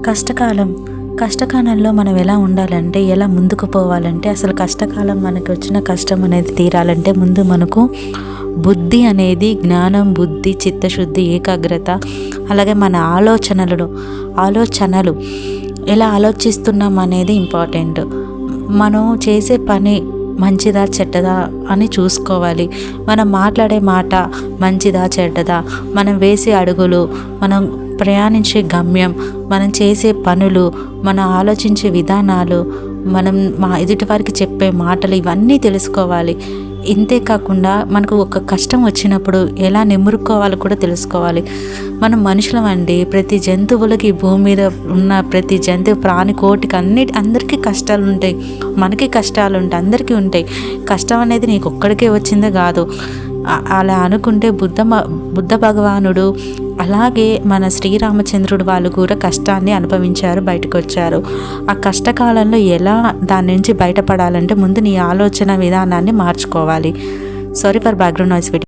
కష్టకాలంలో మనం ఎలా ఉండాలంటే, ఎలా ముందుకు పోవాలంటే, అసలు కష్టకాలం మనకు వచ్చిన కష్టం అనేది తీరాలంటే ముందు మనకు బుద్ధి అనేది, జ్ఞానం, బుద్ధి, చిత్తశుద్ధి, ఏకాగ్రత, అలాగే మన ఆలోచనలు ఎలా ఆలోచిస్తున్నాం అనేది ఇంపార్టెంట్. మనం చేసే పని మంచిదా చెడ్డదా అని చూసుకోవాలి. మనం మాట్లాడే మాట మంచిదా చెడ్డదా, మనం వేసే అడుగులు, మనం ప్రయాణించే గమ్యం, మనం చేసే పనులు, మనం ఆలోచించే విధానాలు, మనం ఎదుటి వారికి చెప్పే మాటలు, ఇవన్నీ తెలుసుకోవాలి. ఇంతే కాకుండా మనకు ఒక కష్టం వచ్చినప్పుడు ఎలా నిమురుకోవాలో కూడా తెలుసుకోవాలి. మనం మనుషులం అండి. ప్రతి జంతువులకి, భూమి మీద ఉన్న ప్రతి జంతువు, ప్రాణికోటికి అందరికీ కష్టాలు ఉంటాయి. మనకి కష్టాలు ఉంటాయి, అందరికీ ఉంటాయి. కష్టం అనేది నీకు ఒక్కడికే వచ్చిందే కాదు. అలా అనుకుంటే బుద్ధ భగవానుడు, అలాగే మన శ్రీరామచంద్రుడు వాళ్ళు కూడా కష్టాన్ని అనుభవించారు, బయటకు వచ్చారు. ఆ కష్టకాలంలో ఎలా దాని నుంచి బయటపడాలంటే ముందు నీ ఆలోచన విధానాన్ని మార్చుకోవాలి. Sorry for background noise.